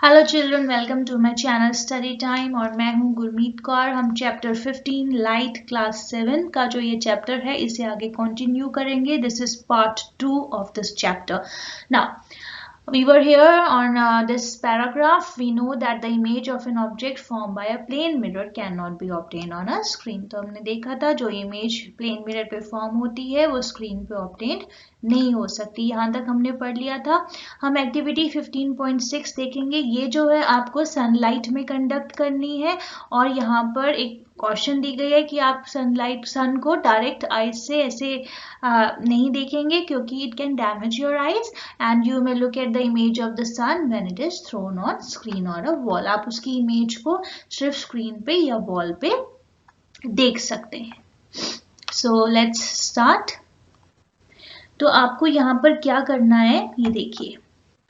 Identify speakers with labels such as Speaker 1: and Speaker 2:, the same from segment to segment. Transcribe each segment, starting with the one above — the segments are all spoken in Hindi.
Speaker 1: Hello children, welcome to my channel study time और मैं हूं गुरमीत कौर। हम चैप्टर 15 लाइट क्लास 7 का जो ये चैप्टर है इसे आगे कंटिन्यू करेंगे। This is part 2 of this chapter. Now we were here on this paragraph. We know that the image of an object formed by a plane mirror cannot be obtained on a screen. तो हमने देखा था जो इमेज प्लेन मिरर पे फॉर्म होती है वो स्क्रीन पे ऑब्टेन नहीं हो सकती। यहाँ तक हमने पढ़ लिया था। हम एक्टिविटी 15.6 देखेंगे। ये जो है आपको सनलाइट में कंडक्ट करनी है और यहाँ पर एक क्वेश्चन दी गई है कि आप सन को डायरेक्ट आईज से ऐसे नहीं देखेंगे क्योंकि it can damage your eyes and you may look at the image of the sun when it is thrown on screen और अ वॉल। आप उसकी इमेज को सिर्फ स्क्रीन पे या वॉल पे देख सकते हैं। So let's start. तो आपको यहाँ पर क्या करना है, ये देखिए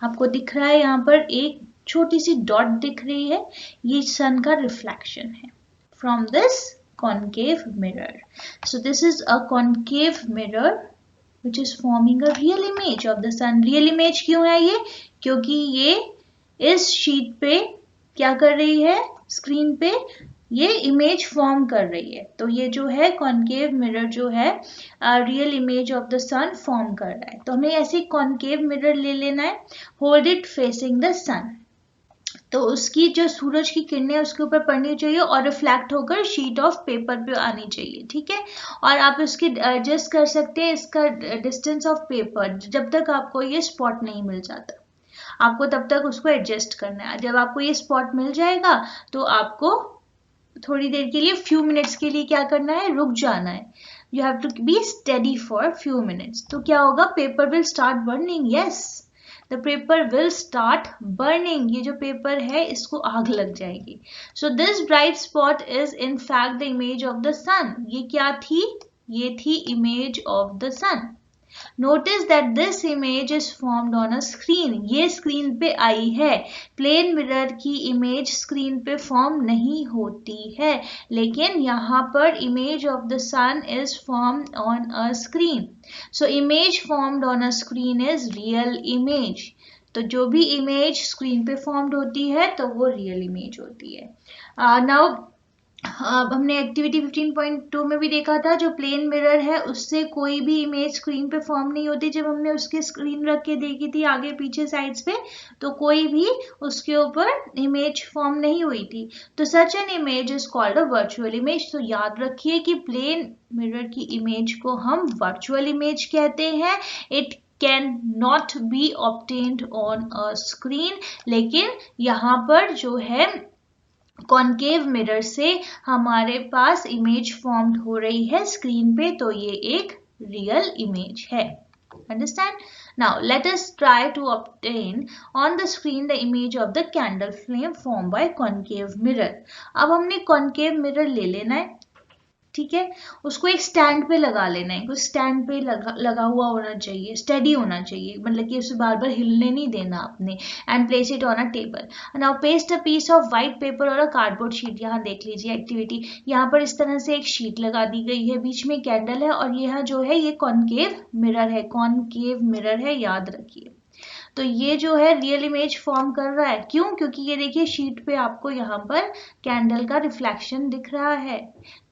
Speaker 1: आपको दिख रहा है यहाँ पर एक छोटी सी डॉट दिख रही है, ये सन का रिफ्लेक्शन है from this concave mirror. So this is a concave mirror which is forming a real image of the sun. Real image क्यों है ये? क्योंकि ये इस शीट पे क्या कर रही है, स्क्रीन पे ये इमेज फॉर्म कर रही है। तो ये जो है कॉन्केव मिरर जो है real image of the sun form कर रहा है। तो हमें ऐसे कॉन्केव मिरर ले लेना है, hold it facing the sun. तो उसकी जो सूरज की किरणें उसके ऊपर पड़नी चाहिए और रिफ्लेक्ट होकर शीट ऑफ पेपर पे आनी चाहिए, ठीक है। और आप इसकी एडजस्ट कर सकते हैं इसका डिस्टेंस ऑफ पेपर जब तक आपको ये स्पॉट नहीं मिल जाता, आपको तब तक उसको एडजस्ट करना है। जब आपको ये स्पॉट मिल जाएगा तो आपको थोड़ी देर के लिए, फ्यू मिनट्स के लिए क्या करना है, रुक जाना है। You have to be steady for few minutes. तो क्या होगा, paper will start burning. Yes, the paper will start burning. ये जो पेपर है इसको आग लग जाएगी। So this bright spot is in fact the image of the sun. ये क्या थी, ये थी image of the sun. Notice that this image is formed on a screen. ये स्क्रीन पे आई है। प्लेन मिरर की इमेज स्क्रीन पे फॉर्म नहीं होती है, लेकिन यहाँ पर image of the sun is formed on a screen. So image formed on a screen is real image. तो जो भी इमेज स्क्रीन पे फॉर्म्ड होती है तो वो रियल इमेज होती है। नाउ हमने एक्टिविटी 15.2 में भी देखा था, जो प्लेन मिरर है उससे कोई भी इमेज स्क्रीन पे फॉर्म नहीं होती। जब हमने उसकी स्क्रीन रख के देखी थी आगे पीछे साइड्स पे, तो कोई भी उसके ऊपर इमेज फॉर्म नहीं हुई थी। तो such an image is called a virtual image. तो याद रखिए कि प्लेन मिरर की इमेज को हम वर्चुअल इमेज कहते हैं। It can not be obtained on a screen. लेकिन यहाँ पर जो है कॉन्केव मिरर से हमारे पास इमेज फॉर्म्ड हो रही है स्क्रीन पे, तो ये एक रियल इमेज है। Understand? Now let us try to obtain on the screen the image of the candle flame formed by concave mirror. अब हमने concave mirror ले लेना है, ठीक है। उसको एक स्टैंड पे लगा लेना है, कुछ स्टैंड पे लगा हुआ होना चाहिए, स्टेडी होना चाहिए, मतलब कि उसे बार बार हिलने नहीं देना आपने। And place it on a table. Now paste a piece of white paper और अ कार्डबोर्ड शीट। यहाँ देख लीजिए एक्टिविटी, यहाँ पर इस तरह से एक शीट लगा दी गई है, बीच में कैंडल है और यह जो है ये कॉन्केव मिरर है, कॉन्केव मिरर है, याद रखिए। तो ये जो है रियल इमेज फॉर्म कर रहा है। क्यों? क्योंकि ये देखिए शीट पे आपको यहाँ पर कैंडल का रिफ्लेक्शन दिख रहा है।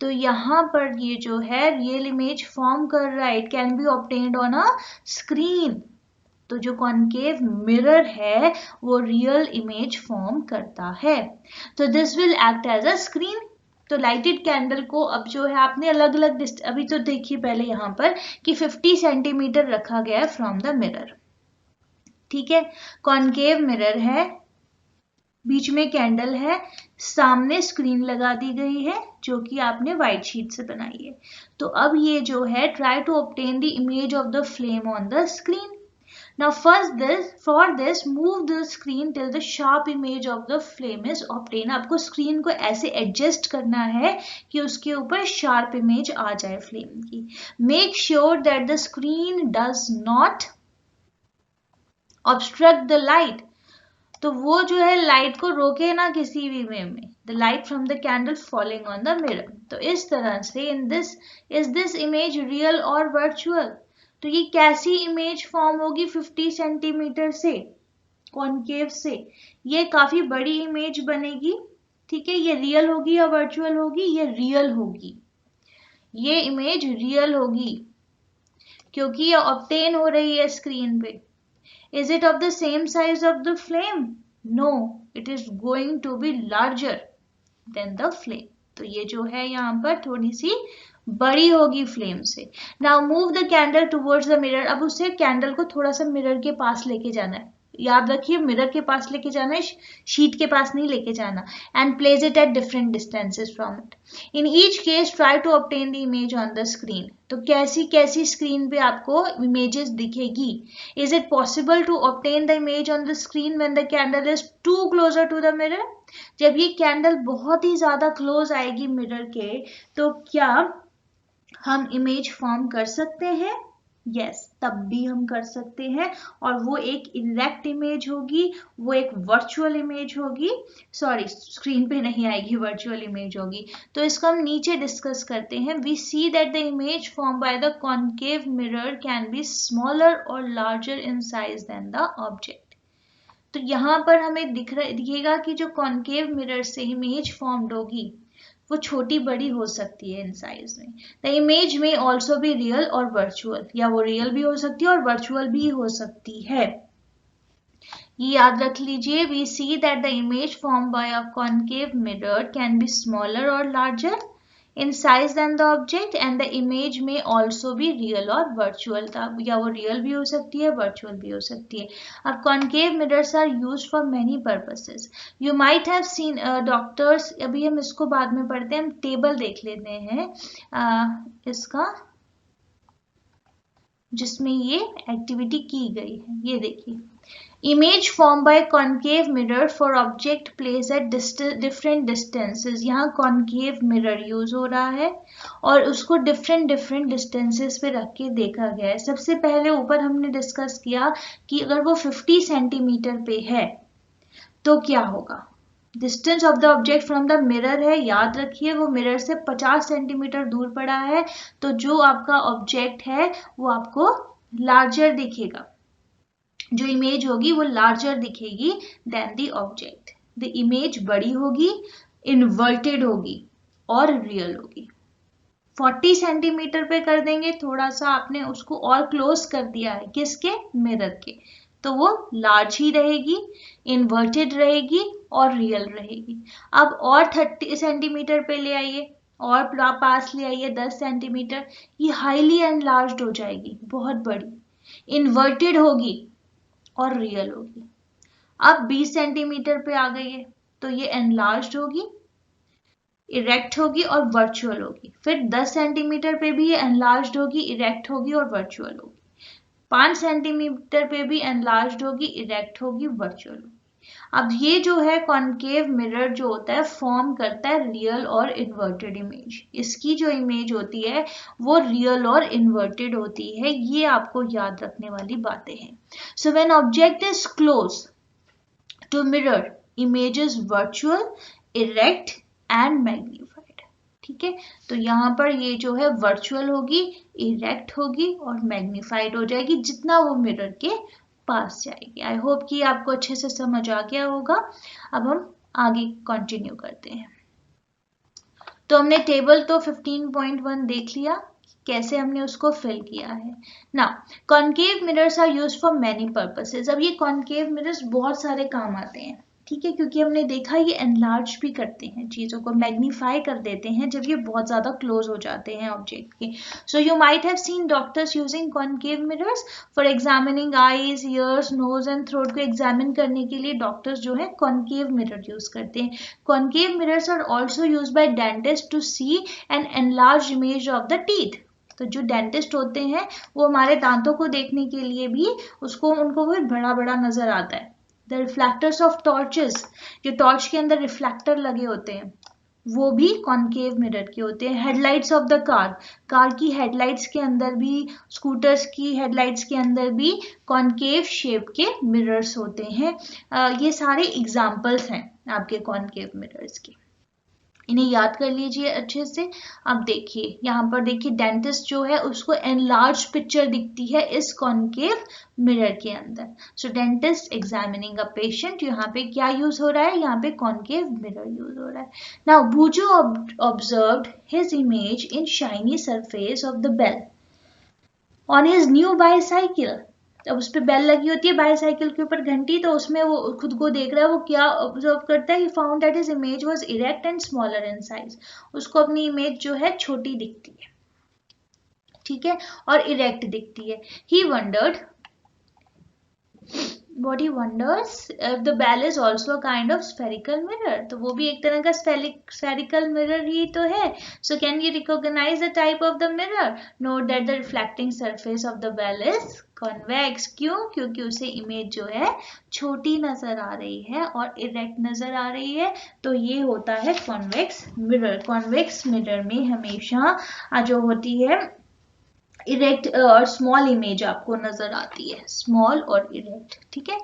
Speaker 1: तो यहाँ पर ये जो है रियल इमेज फॉर्म कर रहा है। It can be obtained on a screen. तो जो कॉन्केव मिरर है वो रियल इमेज फॉर्म करता है। तो this will act as a screen. तो लाइटेड कैंडल को अब जो है आपने अलग अलग, अभी तो देखिए पहले यहाँ पर कि 50 सेंटीमीटर रखा गया है फ्रॉम द मिरर, ठीक है। कॉन्केव मिरर है, बीच में कैंडल है, सामने स्क्रीन लगा दी गई है जो कि आपने व्हाइट शीट से बनाई है। तो अब ये जो है try to obtain the image of the flame on the screen. Now for this move the screen till the sharp image of the flame is obtained. आपको स्क्रीन को ऐसे एडजस्ट करना है कि उसके ऊपर शार्प इमेज आ जाए फ्लेम की। Make sure that the screen does not obstruct the light. तो वो जो है लाइट को रोके ना किसी भी वे में। The light from the candle falling on the mirror. तो इस तरह से इज दिस इमेज रियल और वर्चुअल। तो ये कैसी इमेज फॉर्म होगी 50 सेंटीमीटर से? कॉनकेव से ये काफी बड़ी इमेज बनेगी, ठीक है। ये रियल होगी या वर्चुअल होगी? ये रियल होगी, ये इमेज रियल होगी क्योंकि ये ऑब्टेन हो रही है स्क्रीन पे। Is it of the same size of the flame? No, it is going to be larger than the flame. तो ये जो है यहाँ पर थोड़ी सी बड़ी होगी फ्लेम से। Now move the candle towards the mirror. अब उसे कैंडल को थोड़ा सा मिरर के पास लेके जाना है। याद रखिए मिरर के पास लेके जाना है, शीट के पास नहीं लेके जाना। And place it at different distances from it. In each case, try to obtain the image on the screen. तो कैसी कैसी स्क्रीन पे आपको इमेजेस दिखेगी? Is it possible to obtain the image on the screen when the candle is too closer to the mirror? जब ये कैंडल बहुत ही ज्यादा क्लोज आएगी मिरर के, तो क्या हम इमेज फॉर्म कर सकते हैं? यस, तब भी हम कर सकते हैं, और वो एक इरेक्ट इमेज होगी, वो एक वर्चुअल इमेज होगी। सॉरी, स्क्रीन पे नहीं आएगी, वर्चुअल इमेज होगी। तो इसको हम नीचे डिस्कस करते हैं। We see that the image form by the concave mirror can be smaller और larger in size than the object. तो यहाँ पर हमें दिखेगा कि जो कॉनकेव मिरर से इमेज फॉर्म्ड होगी वो छोटी बड़ी हो सकती है इन साइज में। द इमेज में ऑल्सो भी रियल और वर्चुअल, या वो रियल भी हो सकती है और वर्चुअल भी हो सकती है। ये याद रख लीजिए। We see that the image form by a concave mirror can be smaller और larger in size than the object, and the image may also be real or virtual. या वो real भी हो सकती है, virtual भी हो सकती है। अब concave mirrors are used for many purposes. You might have seen doctors, अभी हम इसको बाद में पढ़ते हैं, हम टेबल देख लेते हैं इसका, जिसमें ये एक्टिविटी की गई है। ये देखिए, image form bye concave mirror for object place at different distances. यहाँ कॉनकेव मिरर यूज हो रहा है और उसको डिफरेंट डिस्टेंसेस पे रख के देखा गया है। सबसे पहले ऊपर हमने डिस्कस किया कि अगर वो 50 सेंटीमीटर पे है तो क्या होगा। Distance of the object from the mirror है, याद रखिए वो मिरर से 50 सेंटीमीटर दूर पड़ा है, तो जो आपका ऑब्जेक्ट है वो आपको लार्जर दिखेगा, जो इमेज होगी वो लार्जर दिखेगी than the object. The image बड़ी होगी, इन्वर्टेड होगी और रियल होगी। 40 सेंटीमीटर पे कर देंगे, थोड़ा सा आपने उसको और क्लोज कर दिया है, किसके? मिरर के, तो वो लार्ज ही रहेगी, इन्वर्टेड रहेगी और रियल रहेगी। अब और 30 सेंटीमीटर पे ले आइए, और पास ले आइए 10 सेंटीमीटर, ये हाईली एनलार्ज्ड हो जाएगी, बहुत बड़ी, इन्वर्टेड होगी और रियल होगी। अब 20 सेंटीमीटर पे आ गई है, तो ये एनलार्ज्ड होगी, इरेक्ट होगी और वर्चुअल होगी। फिर 10 सेंटीमीटर पे भी ये एनलार्ज्ड होगी, इरेक्ट होगी और वर्चुअल होगी। 5 सेंटीमीटर पे भी एनलार्ज्ड होगी, इरेक्ट होगी, वर्चुअल होगी। अब ये जो है कॉनकेव मिरर जो होता है फॉर्म करता है रियल और इन्वर्टेड इमेज। इसकी जो इमेज होती है वो रियल और इन्वर्टेड होती है, ये आपको याद रखने वाली बातें हैं। So when object is close to mirror, image is virtual, erect and magnified. ठीक है, तो यहाँ पर ये जो है वर्चुअल होगी, इरेक्ट होगी और मैग्नीफाइड हो जाएगी जितना वो मिरर के पास जाएगी। आई होप कि आपको अच्छे से समझ आ गया होगा। अब हम आगे कंटिन्यू करते हैं। तो हमने टेबल तो 15.1 देख लिया, कैसे हमने उसको फिल किया है। Now concave mirrors are used for many purposes. अब ये कॉनकेव मिरर्स बहुत सारे काम आते हैं, ठीक है, क्योंकि हमने देखा ये एनलार्ज भी करते हैं, चीज़ों को मैग्नीफाई कर देते हैं जब ये बहुत ज़्यादा क्लोज हो जाते हैं ऑब्जेक्ट के। So you might have seen doctors using concave mirrors for examining eyes, ears, nose and throat को एग्जामिन करने के लिए डॉक्टर्स जो है कॉनकेव मिरर यूज करते हैं। Concave mirrors are also use by dentist to see an enlarge image of the teeth. तो जो डेंटिस्ट होते हैं वो हमारे दांतों को देखने के लिए भी उनको भी बड़ा बड़ा नजर आता है। The reflectors of torches, जो टॉर्च के अंदर रिफ्लेक्टर लगे होते हैं वो भी कॉनकेव मिरर के होते हैं। हेडलाइट्स ऑफ द कार की हेडलाइट्स के अंदर भी, स्कूटर्स की हेडलाइट्स के अंदर भी कॉनकेव शेप के मिरर्स होते हैं। ये सारे एग्जाम्पल्स हैं आपके कॉनकेव मिरर्स के। इन्हें याद कर लीजिए अच्छे से। अब देखिए यहाँ पर देखिए डेंटिस्ट जो है उसको एनलार्ज पिक्चर दिखती है इस कॉनकेव मिरर के अंदर। सो डेंटिस्ट एग्जामिनिंग अ पेशेंट, यहाँ पे क्या यूज हो रहा है, यहाँ पे कॉनकेव मिरर यूज हो रहा है। Now Boojho observed his image in shiny surface of the bell on his new bicycle. अब उस पर बेल लगी होती है बाईसाइकिल के ऊपर घंटी, तो उसमें वो खुद को देख रहा है। वो क्या ऑब्जर्व करता है, he found that his image was erect and smaller in size. उसको अपनी इमेज जो है छोटी दिखती है, ठीक है, और इरेक्ट दिखती है। ही wandered, what he wonders if the bell is also a kind of spherical mirror, तो वो भी एक तरह का spherical mirror ही तो है। So can you recognize the type of the mirror? Note that the reflecting surface of the bell is convex। क्यों? क्योंकि उसे इमेज जो है छोटी नजर आ रही है और इरेक्ट नजर आ रही है, तो ये होता है कॉन्वेक्स मिरर। कॉन्वेक्स मिरर में हमेशा जो होती है इरेक्ट और स्मॉल इमेज आपको नजर आती है, स्मॉल और इरेक्ट, ठीक है।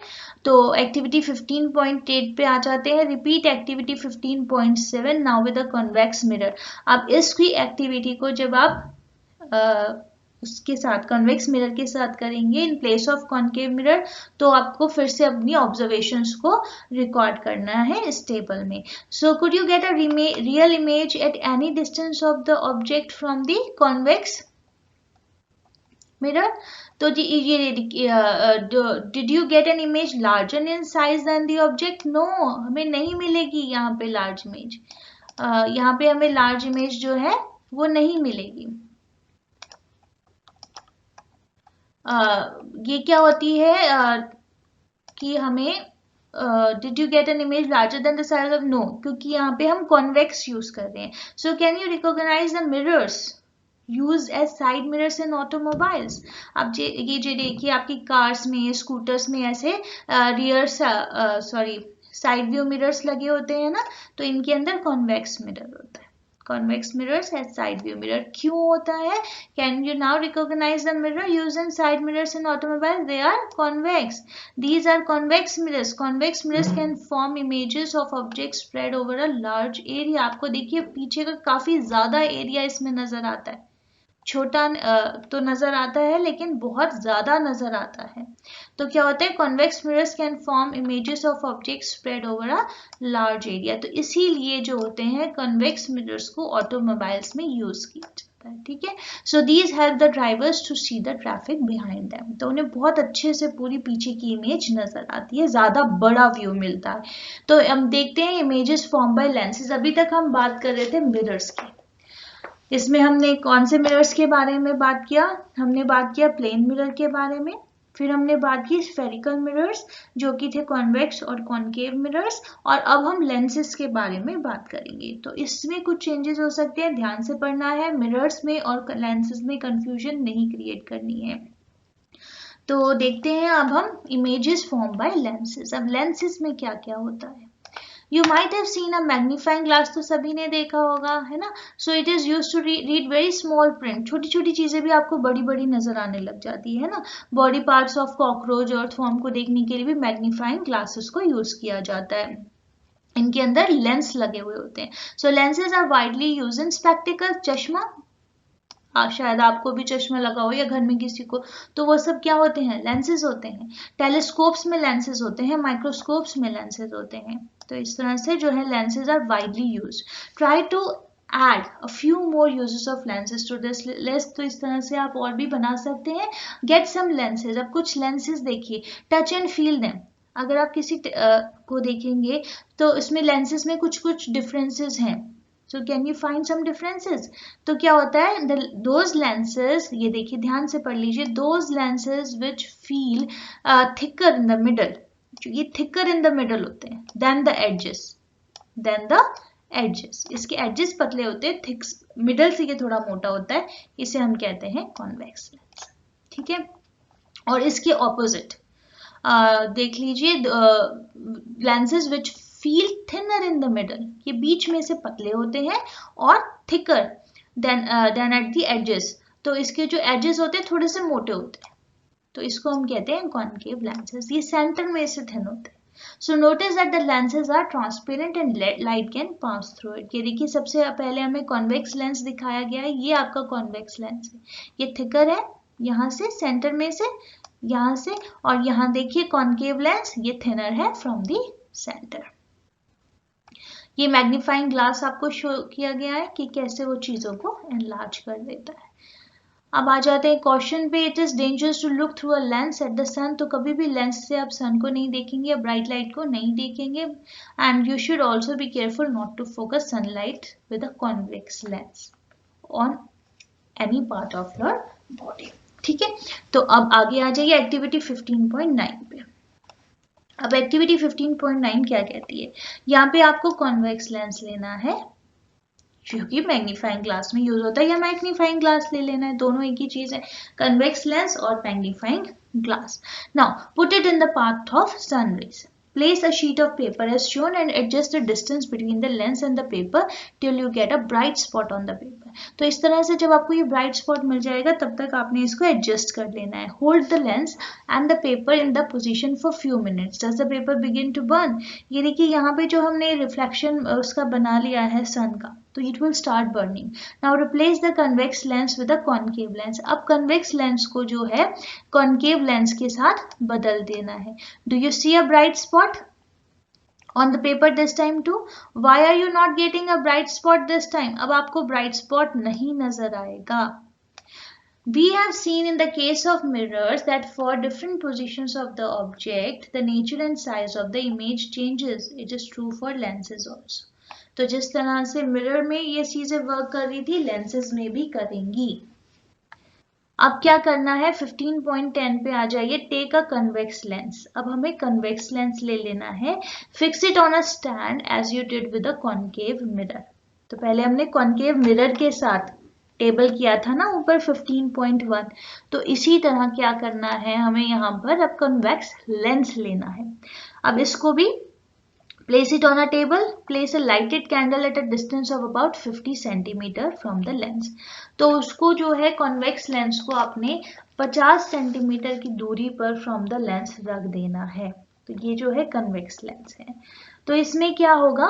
Speaker 1: तो एक्टिविटी 15.8 पे आ जाते हैं। Repeat activity 15.7 now with a convex mirror. अब इसकी एक्टिविटी को जब आप उसके साथ कॉन्वेक्स मिरर के साथ करेंगे in place of concave mirror, तो आपको फिर से अपनी ऑब्जर्वेशंस को रिकॉर्ड करना है इस टेबल में। So could you get a real image at any distance of the object from the convex mirror? तो ये did you get an image larger in size than the object? No, हमें नहीं मिलेगी यहाँ पे लार्ज इमेज। यहाँ पे हमें लार्ज इमेज जो है वो नहीं मिलेगी। ये क्या होती है कि हमें did you get an image larger than the size of? No, क्योंकि यहाँ पे हम कॉन्वेक्स यूज कर रहे हैं। So can you recognise the mirrors used as side mirrors in automobiles? अब ये जो देखिए आपकी कार्स में, स्कूटर्स में ऐसे रियर साइड व्यू मिरर्स लगे होते हैं ना, तो इनके अंदर कॉन्वेक्स मिरर होता है। convex mirrors as side view mirror क्यों होता है? Can you now recognize the mirror used in side mirrors in automobile? They are convex. These are convex mirrors. Convex mirrors can form images of objects spread over a large area. आपको देखिए पीछे का काफी ज्यादा एरिया इसमें नजर आता है। छोटा तो नजर आता है लेकिन बहुत ज्यादा नजर आता है। तो क्या होता है, convex mirrors can form images of objects spread over a large area. तो इसीलिए जो होते हैं कॉन्वेक्स मिरर्स को ऑटोमोबाइल्स में यूज किया जाता है, ठीक है। So these help the drivers to see the traffic behind them. तो उन्हें बहुत अच्छे से पूरी पीछे की इमेज नजर आती है, ज्यादा बड़ा व्यू मिलता है। तो हम देखते हैं इमेजेस फॉर्म बाय लेंसेज। अभी तक हम बात कर रहे थे मिरर्स की। इसमें हमने कौन से मिरर्स के बारे में बात किया? हमने बात किया प्लेन मिरर के बारे में, फिर हमने बात की स्फेरिकल मिरर्स जो कि थे कॉन्वेक्स और कॉनकेव मिरर्स, और अब हम लेंसेज के बारे में बात करेंगे। तो इसमें कुछ चेंजेस हो सकते हैं, ध्यान से पढ़ना है। मिरर्स में और लेंसेज में कंफ्यूजन नहीं क्रिएट करनी है। तो देखते हैं अब हम इमेजेस फॉर्म बाय लेंसेज। अब लेंसेज में क्या क्या होता है? You might have seen a magnifying glass, तो सभी ने देखा होगा, है ना। So it is used to read very small print. छोटी छोटी चीजें भी आपको बड़ी बड़ी नजर आने लग जाती है ना। Body parts of cockroach, earthworm को देखने के लिए भी मैग्नीफाइंग ग्लासेस को यूज किया जाता है। इनके अंदर लेंस लगे हुए होते हैं। So lenses are widely use in spectacle, चश्मा, शायद आपको भी चश्मा लगा हो या घर में किसी को, तो वो सब क्या होते हैं? लेंसेज होते हैं। टेलीस्कोप्स में लेंसेज होते हैं, माइक्रोस्कोप्स में लेंसेज होते हैं। तो इस तरह से जो है lenses are widely use. Try to add a few more uses of lenses to this list. तो इस तरह से आप और भी बना सकते हैं। Get some lenses. अब कुछ लेंसेज देखिए, टच एंड फील देम। अगर आप किसी को देखेंगे तो इसमें लेंसेज में कुछ कुछ डिफरेंसेस हैं। So can you find some differences? तो क्या होता है, those lenses, ये देखिए ध्यान से पढ़ लीजिए, those lenses which feel thicker in the middle, ये thicker in the middle होते हैं than the edges, इसके edges पतले होते हैं, thick middle से ये थोड़ा मोटा होता है, इसे हम कहते हैं convex lens, ठीक है। और इसके opposite देख लीजिए, lenses which feel thinner in the middle, ये बीच में से पतले होते हैं, और thicker than at the edges, तो इसके जो एजेस होते हैं थोड़े से मोटे होते हैं, तो इसको हम कहते हैं कॉनकेव लेंसेज। ये सेंटर में से थिन होते हैं। So notice that the lenses are transparent and light can pass through it. ये देखिए सबसे पहले हमें कॉन्वेक्स लेंस दिखाया गया है, ये आपका कॉन्वेक्स लेंस है, ये थिकर है यहाँ से सेंटर में से यहाँ से, और यहाँ देखिए कॉन्केव लेंस ये थिनर है फ्रॉम द सेंटर। ये मैग्नीफाइंग ग्लास आपको शो किया गया है कि कैसे वो चीजों को एनलार्ज कर देता है। अब आ जाते हैं क्वेश्चन पे, it is dangerous to look through a lens at the sun. तो कभी भी लेंस से आप सन को नहीं देखेंगे या ब्राइट लाइट को नहीं देखेंगे, and you should also be careful not to focus sunlight with a convex lens on any part of your body. ठीक है, तो अब आगे आ जाइए एक्टिविटी 15.9 पे। अब एक्टिविटी 15.9 क्या कहती है, यहाँ पे आपको कॉन्वेक्स लेंस लेना है जो कि मैग्नीफाइंग ग्लास में यूज होता है, या मैग्नीफाइंग ग्लास ले लेना है, दोनों एक ही चीज है, कन्वेक्स लेंस और magnifying glass. Now put it in the path of sun rays. Place a sheet of paper as shown and adjust the distance between the lens and the paper till you get a bright spot on the paper. तो इस तरह से जब आपको ये bright spot मिल जाएगा तब तक आपने इसको adjust कर लेना है। Hold the lens and the paper in the position for few minutes. Does the paper begin to burn? ये देखिए यहाँ पे जो हमने reflection उसका बना लिया है sun का, तो it will start burning. Now replace the convex lens with a concave lens. अब convex lens को जो है concave lens के साथ बदल देना है। Do you see a bright spot on the paper this time too? Why are you not getting a bright spot this time? अब आपको bright spot नहीं नजर आएगा। We have seen in the case of mirrors that for different positions of the object, the nature and size of the image changes. It is true for lenses also. तो जिस तरह से मिरर में ये चीजें वर्क कर रही थी, लेंसेज में भी करेंगी। अब क्या करना है, 15.10 पे आ जाइए। Take a convex lens. अब हमें कन्वेक्स लेंस ले लेना है। Fix it on a stand as you did with a concave mirror. तो पहले हमने कॉन्केव मिरर के साथ टेबल किया था ना ऊपर 15.1, तो इसी तरह क्या करना है हमें यहाँ पर अब कन्वेक्स लेंस लेना है। अब इसको भी place it on a table, place a lighted candle at a distance of about 50 centimeter from the lens. तो उसको जो है convex lens को आपने 50 सेंटीमीटर की दूरी पर from the lens रख देना है। तो ये जो है convex lens है। तो इसमें क्या होगा,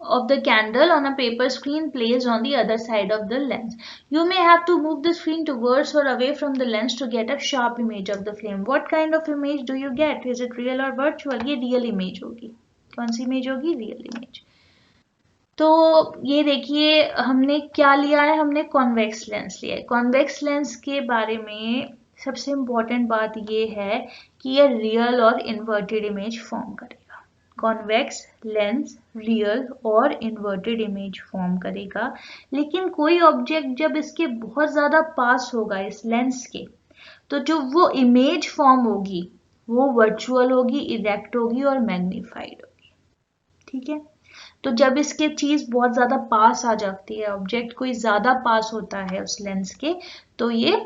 Speaker 1: of the candle on a paper screen placed on the other side of the lens. You may have to move the screen towards or away from the lens to get a sharp image of the flame. What kind of image do you get? Is it real or virtual? ये real image होगी। कौन सी image होगी? Real image। तो ये देखिए हमने क्या लिया है, हमने convex lens लिया है। convex lens के बारे में सबसे important बात ये है कि ये real और inverted image form करेगा। कॉन्वेक्स लेंस रियल और इन्वर्टेड इमेज फॉर्म करेगा, लेकिन कोई ऑब्जेक्ट जब इसके बहुत ज्यादा पास होगा इस लेंस के, तो जो वो इमेज फॉर्म होगी वो वर्चुअल होगी, इरेक्ट होगी और मैग्नीफाइड होगी। ठीक है, तो जब इसके चीज बहुत ज्यादा पास आ जाती है, ऑब्जेक्ट कोई ज्यादा पास होता है उस लेंस के, तो ये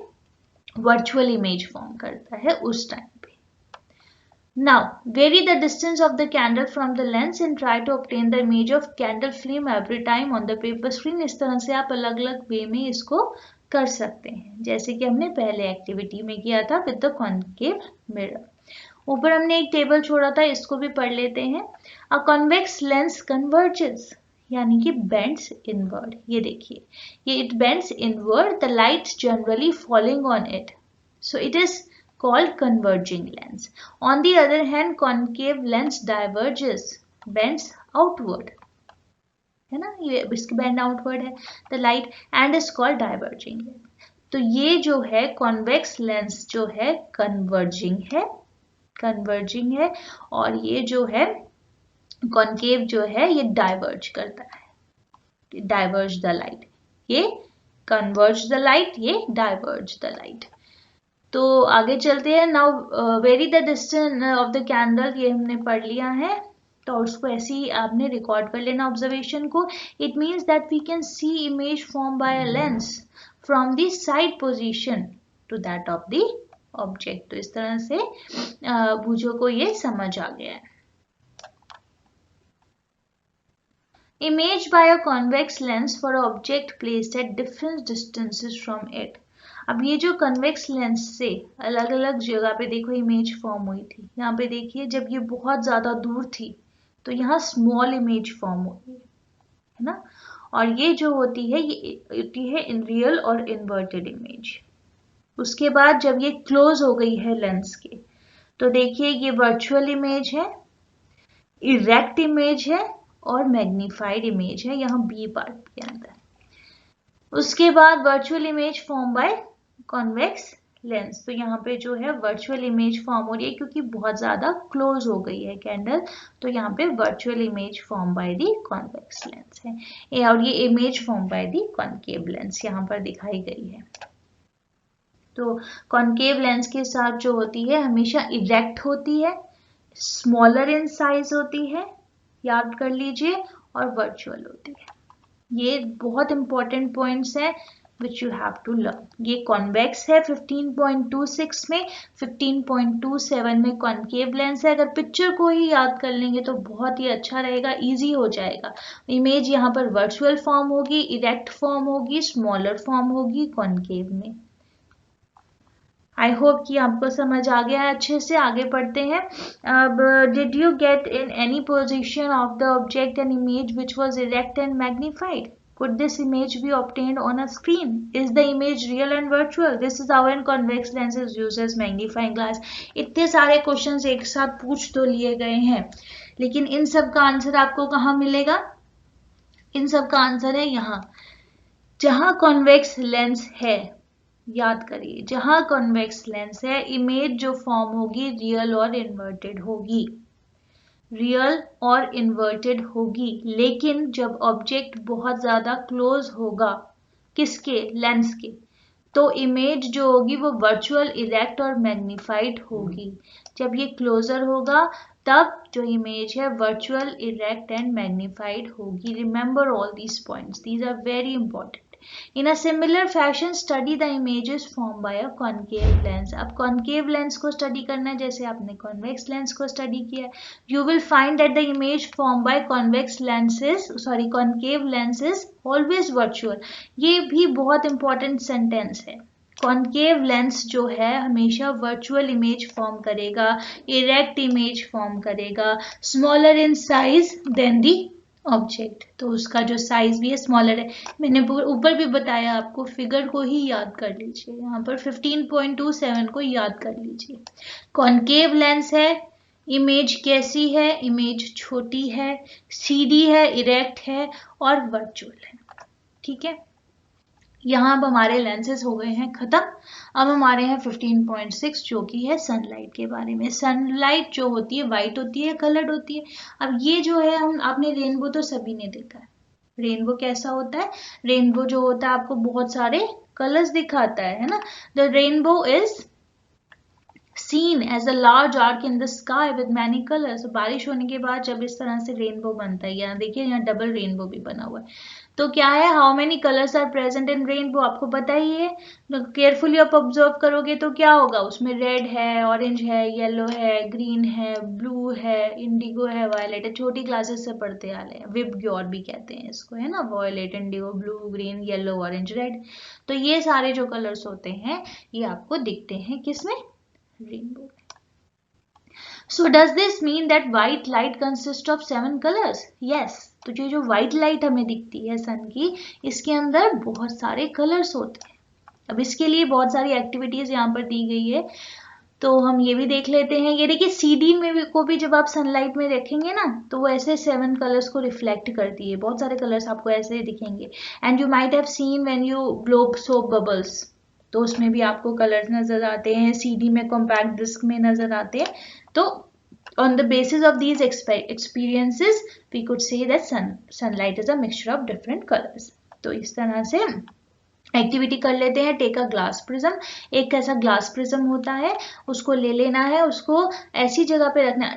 Speaker 1: वर्चुअल इमेज फॉर्म करता है उस time. Now, vary the distance of the candle from the lens and try to obtain the image of candle flame every time on the paper screen. इस तरह से आप अलग अलग वे में इसको कर सकते हैं, जैसे कि हमने पहले एक्टिविटी में किया था विद द कॉन्केव मिरर। ऊपर हमने एक टेबल छोड़ा था, इसको भी पढ़ लेते हैं। अ कॉन्वेक्स लेंस कन्वर्जेस, यानी कि बेंड्स इनवर्ड। ये देखिए, ये it bends inward, the light generally falling on it, so it is called converging lens. On the other hand, concave lens diverges, bends outward, है ना, ये इसकी bend outward है the light and is called diverging lens. तो ये जो है convex lens जो है converging है, और ये जो है concave जो है ये diverge करता है, diverge the light, ये converge the light, ये diverge the light। तो आगे चलते हैं। Now very the distance of the candle, ये हमने पढ़ लिया है, तो उसको ऐसे ही आपने रिकॉर्ड कर लेना ऑब्जर्वेशन को। It means that we can see image form by a lens from the side position to that of the object. तो इस तरह से भुजों को ये समझ आ गया है। Image by a convex lens for an object placed at different distances from it. अब ये जो कन्वेक्स लेंस से अलग अलग जगह पे देखो इमेज फॉर्म हुई थी, यहाँ पे देखिए जब ये बहुत ज्यादा दूर थी तो यहाँ स्मॉल इमेज फॉर्म होती है ना, और ये जो होती है ये होती है इन रियल और इन्वर्टेड इमेज। उसके बाद जब ये क्लोज हो गई है लेंस के तो देखिए ये वर्चुअल इमेज है, इरेक्ट इमेज है और मैग्नीफाइड इमेज है यहाँ बी पार्ट के अंदर। उसके बाद virtual image form by convex lens, तो यहाँ पे जो है वर्चुअल इमेज फॉर्म हो रही है क्योंकि बहुत ज्यादा क्लोज हो गई है कैंडल, तो यहाँ पे virtual image form by the convex lens है, और ये image form by the concave lens यहाँ पर दिखाई गई है। तो कॉनकेव लेंस के साथ जो होती है हमेशा इरेक्ट होती है, स्मॉलर इन साइज होती है, याद कर लीजिए, और वर्चुअल होती है। ये बहुत इंपॉर्टेंट पॉइंट्स हैं which you have to learn. ये कॉन्वेक्स है 15.26 में, 15.27 में कॉनकेव लेंस है। अगर पिक्चर को ही याद कर लेंगे तो बहुत ही अच्छा रहेगा, इजी हो जाएगा। इमेज यहाँ पर वर्चुअल फॉर्म होगी, इरेक्ट फॉर्म होगी, स्मॉलर फॉर्म होगी कॉनकेव में। आई होप कि आपको समझ आ गया है अच्छे से। आगे पढ़ते हैं। अब did you get in any position of the object an image which was erect and magnified? Could this image be obtained on a screen? Is the image real and virtual? This is how an convex lens is used as magnifying glass. इतने सारे क्वेश्चंस एक साथ पूछ तो लिए गए हैं, लेकिन इन सब का आंसर आपको कहाँ मिलेगा? इन सब का आंसर है यहाँ, जहाँ कॉन्वेक्स लेंस है। याद करिए, जहां कॉन्वेक्स लेंस है इमेज जो फॉर्म होगी रियल और इन्वर्टेड होगी, रियल और इन्वर्टेड होगी। लेकिन जब ऑब्जेक्ट बहुत ज्यादा क्लोज होगा किसके? लेंस के, तो इमेज जो होगी वो वर्चुअल, इरेक्ट और मैग्नीफाइड होगी। जब ये क्लोजर होगा तब जो इमेज है वर्चुअल, इरेक्ट एंड मैग्नीफाइड होगी। Remember all these points, these are very important. In a similar fashion, study the images formed by a concave lens. अब concave lens को study करना है जैसे आपने convex lens को study किया है. You will find that the image formed by convex lenses, concave lens is always virtual. ये भी बहुत important sentence है. कॉनकेव लेंस जो है हमेशा वर्चुअल इमेज फॉर्म करेगा, इरेक्ट इमेज फॉर्म करेगा, smaller in size than the object, तो उसका जो साइज भी है स्मॉलर है। मैंने ऊपर भी बताया आपको, फिगर को ही याद कर लीजिए, यहाँ पर 15.27 को याद कर लीजिए। कॉनकेव लेंस है, इमेज कैसी है? इमेज छोटी है, सीधी है, इरेक्ट है और वर्चुअल है। ठीक है, यहाँ अब हमारे लेंसेज हो गए हैं खत्म। अब हमारे हैं 15.6 जो कि है सनलाइट के बारे में। सनलाइट जो होती है वाइट होती है, कलर्ड होती है। अब ये जो है आपने रेनबो तो सभी ने देखा है। रेनबो कैसा होता है? रेनबो जो होता है आपको बहुत सारे कलर्स दिखाता है ना। The rainbow is seen as a large arc in the sky with many colors। बारिश होने के बाद जब इस तरह से रेनबो बनता है, यहाँ देखिए यहाँ डबल रेनबो भी बना हुआ है, तो क्या है, how many colours are present in rainbow आपको पता ही है। केयरफुली आप ऑब्जर्व करोगे तो क्या होगा, उसमें रेड है, ऑरेंज है, येलो है, ग्रीन है, ब्लू है, इंडिगो है, वायलेट है। छोटी क्लासेस से पढ़ते आ रहे हैं, विबग्योर भी कहते हैं इसको, है ना, violet, indigo, blue, green, yellow, orange, red. तो ये सारे जो कलर्स होते हैं ये आपको दिखते हैं किसमें? Rainbow. So does this mean that white light consists of 7 colors? Yes. तो जो white light हमें दिखती है सन की, इसके अंदर बहुत सारे कलर्स होते हैं। अब इसके लिए बहुत सारी एक्टिविटीज यहाँ पर दी गई है, तो हम ये भी देख लेते हैं। ये देखिए सीडी में को भी जब आप सनलाइट में देखेंगे ना तो वो ऐसे 7 कलर्स को रिफ्लेक्ट करती है, बहुत सारे कलर्स आपको ऐसे दिखेंगे। And you might have scene when you blow soap bubbles, तो उसमें भी आपको कलर्स नजर आते हैं, सीडी में कॉम्पैक्ट डिस्क में नजर आते हैं। तो on the basis of these experiences we could say that sunlight is a mixture of different colors। तो इस तरह से एक्टिविटी कर लेते हैं। टेक अ ग्लास प्रिज्म, एक ऐसा ग्लास प्रिज्म होता है, उसको ले लेना है, उसको ऐसी जगह पे रखना,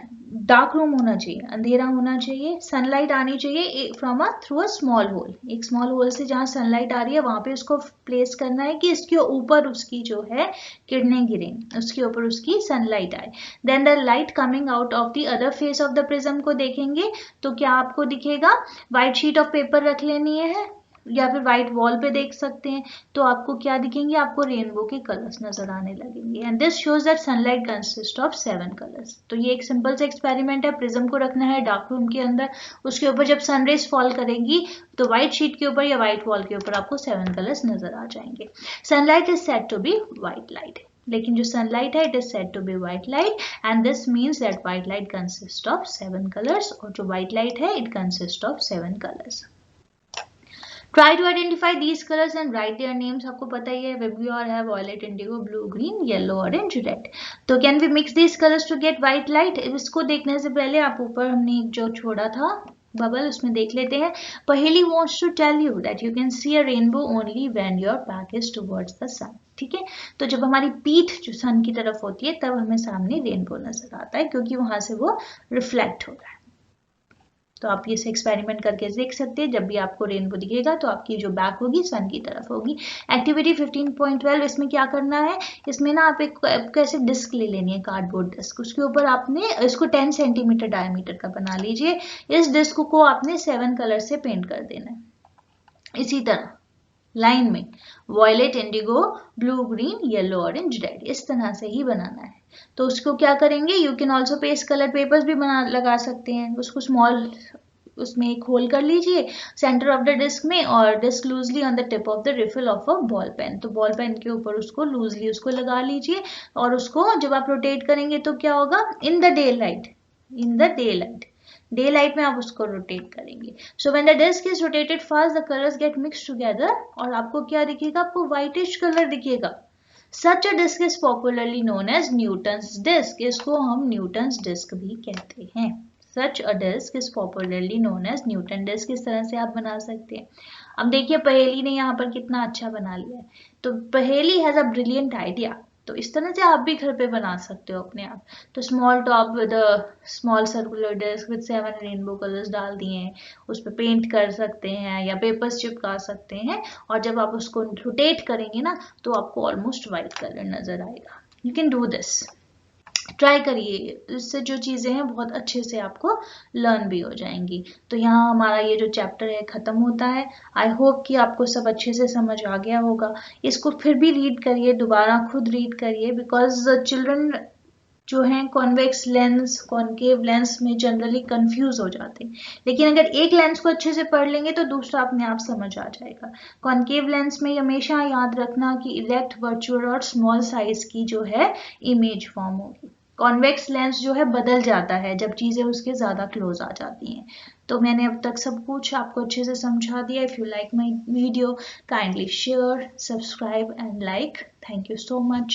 Speaker 1: डार्क रूम होना चाहिए, अंधेरा होना चाहिए, सनलाइट आनी चाहिए from through a small hole, एक स्मॉल होल से जहाँ सनलाइट आ रही है वहां पे उसको प्लेस करना है कि इसके ऊपर उसकी जो है किरणें गिरें, उसके ऊपर उसकी सनलाइट आए। Then the light coming out of the other face of the prism को देखेंगे तो क्या आपको दिखेगा, व्हाइट शीट ऑफ पेपर रख लेनी है, या फिर व्हाइट वॉल पे देख सकते हैं, तो आपको क्या दिखेंगे, आपको रेनबो के कलर्स नजर आने लगेंगे। And this shows that sunlight consist of 7 colours. तो ये एक सिंपल सा एक्सपेरिमेंट है, प्रिज्म को रखना है डार्क रूम के अंदर, उसके ऊपर जब सनरेज फॉल करेगी तो व्हाइट शीट के ऊपर या व्हाइट वॉल के ऊपर आपको 7 कलर्स नजर आ जाएंगे। Sunlight is said to be white light, लेकिन जो सनलाइट है it is said to be white light, and this means that white light consist of 7 colours, और जो व्हाइट लाइट है it consist of 7 colours. Try to identify these colors and write their names. आपको पता ही है Vibgyor है violet, indigo, blue, green, yellow, orange, red. तो can we mix these colors to get white light? इसको देखने से पहले आप ऊपर हमने एक जो छोड़ा था बबल, उसमें देख लेते हैं। पहेली wants to tell you that you can see a rainbow only when your back is towards the sun. ठीक है, तो जब हमारी पीठ जो सन की तरफ होती है तब हमें सामने रेनबो नजर आता है, क्योंकि वहां से वो रिफ्लेक्ट हो रहा है। तो आप इसे एक्सपेरिमेंट करके देख सकते हैं, जब भी आपको रेनबो दिखेगा तो आपकी जो बैक होगी सन की तरफ होगी। एक्टिविटी 15.12, इसमें क्या करना है, इसमें ना आप एक कैसे डिस्क ले लेनी है, कार्डबोर्ड डिस्क, उसके ऊपर आपने इसको 10 सेंटीमीटर डायमीटर का बना लीजिए। इस डिस्क को आपने 7 कलर से पेंट कर देना है, इसी तरह लाइन में violet, indigo, blue, green, yellow, orange, red, इस तरह से ही बनाना है। तो उसको क्या करेंगे, you can also paste colour papers भी बना लगा सकते हैं, उसको स्मॉल उसमें एक होल कर लीजिए सेंटर ऑफ द डिस्क में, और disc loosely on the tip of the refill of a ball pen, तो बॉल पेन के ऊपर उसको लूजली उसको लगा लीजिए, और उसको जब आप रोटेट करेंगे तो क्या होगा, in the day light day light में आप उसको रोटेट करेंगे। So when the disc is rotated fast the colours get mix together, और आपको क्या दिखेगा, आपको व्हाइटिश कलर दिखेगा। Such a disc is popularly known as Newton's disc, इसको हम न्यूटन्स डिस्क भी कहते हैं। Such a disc is popularly known as Newton disc, इस तरह से आप बना सकते हैं। अब देखिए पहेली ने यहाँ पर कितना अच्छा बना लिया है, तो पहेली हैज अ ब्रिलियंट आइडिया, तो इस तरह से आप भी घर पे बना सकते हो अपने आप। तो small top with small circular disc with 7 rainbow colours डाल दिए हैं, उस पर पेंट कर सकते हैं या पेपर्स चिपका सकते हैं, और जब आप उसको रोटेट करेंगे ना तो आपको ऑलमोस्ट वाइट कलर नजर आएगा। You can do this, try करिए, इससे जो चीज़ें हैं बहुत अच्छे से आपको लर्न भी हो जाएंगी। तो यहाँ हमारा ये जो चैप्टर है ख़त्म होता है। आई होप कि आपको सब अच्छे से समझ आ गया होगा। इसको फिर भी रीड करिए, दोबारा खुद रीड करिए, बिकॉज चिल्ड्रन जो हैं कॉन्वेक्स लेंस कॉन्केव लेंस में जनरली कंफ्यूज हो जाते हैं, लेकिन अगर एक लेंस को अच्छे से पढ़ लेंगे तो दूसरा अपने आप समझ आ जाएगा। कॉन्केव लेंस में हमेशा याद रखना कि इरेक्ट, वर्चुअल और स्मॉल साइज की जो है इमेज फॉर्म होगी। कॉन्वेक्स लेंस जो है बदल जाता है जब चीजें उसके ज्यादा क्लोज आ जाती हैं। तो मैंने अब तक सब कुछ आपको अच्छे से समझा दिया। If you like my video kindly share, subscribe and like. Thank you so much.